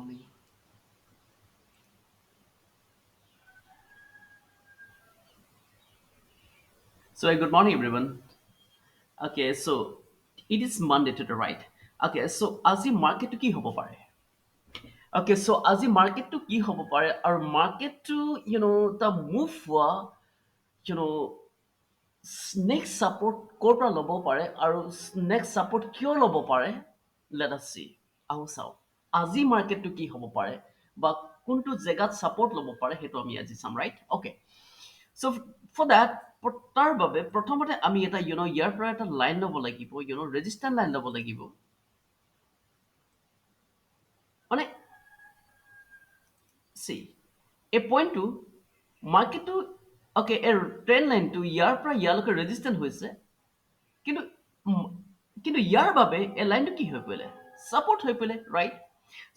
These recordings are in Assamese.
morning. Good morning, everyone. It is Monday to the right. আজি মাৰ্কেটটো কি হ'ব পাৰে? আজি মাৰ্কেটটো কি হ'ব পাৰে আৰু মাৰ্কেটটো the move হোৱা you know নেক্সট ছাপোৰ্ট ক'ৰ পৰা ল'ব পাৰে আৰু নেক্সট ছাপোৰ্ট কিয় ল'ব পাৰে? Let us C. আহো চাওঁ। আজি মাৰ্কেটটো কি হ'ব পাৰে বা কোনটো জেগাত ছাপোৰ্ট ল'ব পাৰে সেইটো আমি আজি চাম, ৰাইট? চ' ফৰ দেট তাৰ বাবে প্ৰথমতে আমি এটা ইয়াৰ পৰা এটা লাইন ল'ব লাগিব, ৰেজিষ্টেন্ট লাইন ল'ব লাগিব। মানে চি এই পইণ্টটো মাৰ্কেটটো এই ট্ৰেণ্ড লাইনটো ইয়াৰ পৰা ইয়ালৈকে ৰেজিষ্টেন্ট হৈছে, কিন্তু উম, কিন্তু ইয়াৰ বাবে এই লাইনটো কি হৈ পৰিলে? ছাপোৰ্ট হৈ পৰিলে, ৰাইট?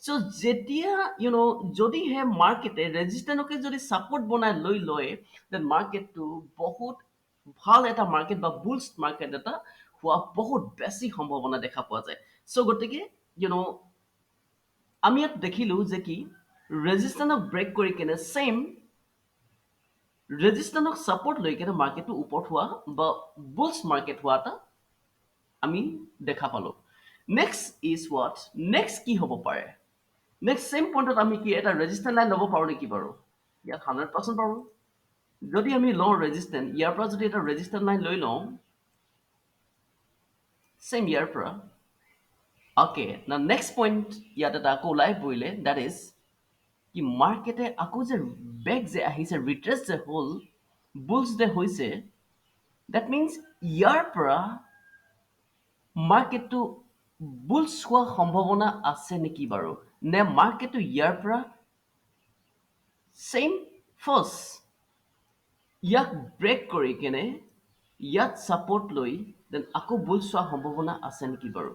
চ' যেতিয়া যদিহে মাৰ্কেটে ৰেজিষ্টেন্টকে যদি ছাপোৰ্ট বনাই লৈ লয়, দেন মাৰ্কেটটো বহুত ভাল এটা মাৰ্কেট বা বুলছ মাৰ্কেট এটা হোৱা বহুত বেছি সম্ভাৱনা দেখা পোৱা যায়। চ' গতিকে আমি ইয়াত দেখিলো যে কি ৰেজিষ্টেন্টক ব্ৰেক কৰি কেনে চেম ৰেজিষ্টেন্টক ছাপোৰ্ট লৈ কেনে মাৰ্কেটটো ওপৰত হোৱা বা বুলছ মাৰ্কেট হোৱা এটা আমি দেখা পালো। Next is what? নেক্সট কি হ'ব পাৰে? নেক্সট চেম পইণ্টত আমি কি এটা ৰেজিষ্টেন্ট লাইন ল'ব পাৰো নেকি বাৰু? ইয়াত 100% পাৰো। যদি আমি লওঁ ৰেজিষ্টেন্ট, ইয়াৰ পৰা যদি এটা ৰেজিষ্টেন্ট লাইন লৈ লওঁ, চেম ইয়াৰ পৰা না নেক্সট পইণ্ট ইয়াত এটা আকৌ ওলাই পৰিলে, দেট ইজ কি মাৰ্কেটে আকৌ যে বেক যে আহিছে, ৰিট্ৰেচ যে হ'ল, বুলছ যে হৈছে, দেট মিনছ ইয়াৰ পৰা মাৰ্কেটটো বুলছ হোৱা সম্ভাৱনা আছে নেকি বাৰু? নে মাৰ্কেটটো ইয়াৰ পৰা চেম ফাৰ্ষ্ট ইয়াক ব্ৰেক কৰি কেনে ইয়াত ছাপোৰ্ট লৈ দেন আকৌ বুলছ হোৱা সম্ভাৱনা আছে নেকি বাৰু?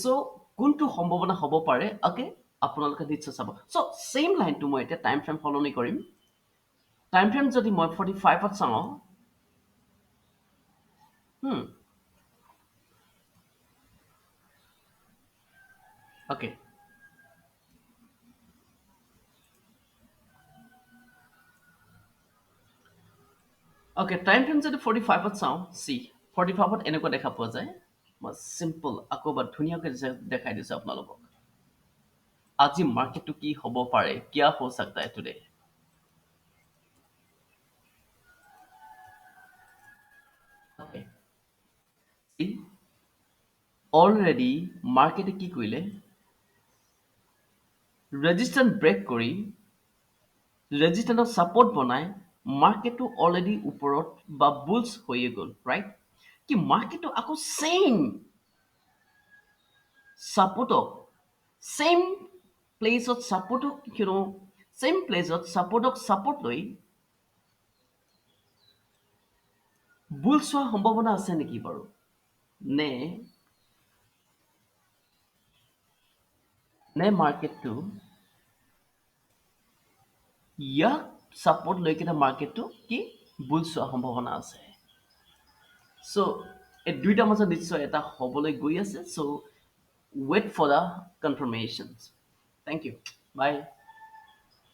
চ' কোনটো সম্ভাৱনা হ'ব পাৰে? আপোনালোকে নিশ্চয় চাব। চ' চেম লাইনটো মই এতিয়া টাইম ফ্ৰেম সলনি কৰিম। টাইম ফ্ৰেম যদি মই 45ত চাওঁ, অ'কে টাইম ফ্ৰেম যদি 45ত চাওঁ, চি 45ত এনেকুৱা দেখা পোৱা যায়। মই চিম্পল আকৌ এবাৰ ধুনীয়াকৈ দেখাই দিছোঁ আপোনালোকক। আজি মাৰ্কেটটো কি হ'ব পাৰে? কিয়া হৈ सकता है টুডে? অলৰেডি মাৰ্কেটে কি কৰিলে? ৰেজিষ্টেন্ট ব্ৰেক কৰি ৰেজিষ্টেন্টক ছাপোৰ্ট বনাই মাৰ্কেটটো অলৰেডি ওপৰত বা বুলছ হৈয়ে গ'ল, ৰাইট? কি মাৰ্কেটটো আকৌ চেম ছাপোৰ্টক চেম প্লেচত ছাপোৰ্টক ছাপোৰ্ট লৈ বুলছ হোৱাৰ সম্ভাৱনা আছে নেকি বাৰু? নে মাৰ্কেটটো ইয়াক ছাপোৰ্ট লৈ কিনে মাৰ্কেটটো কি বুলছ হোৱাৰ সম্ভাৱনা আছে? চ' এই দুইটাৰ মাজত নিশ্চয় এটা হ'বলৈ গৈ আছে। চ' wait for the confirmations. Thank you. Bye.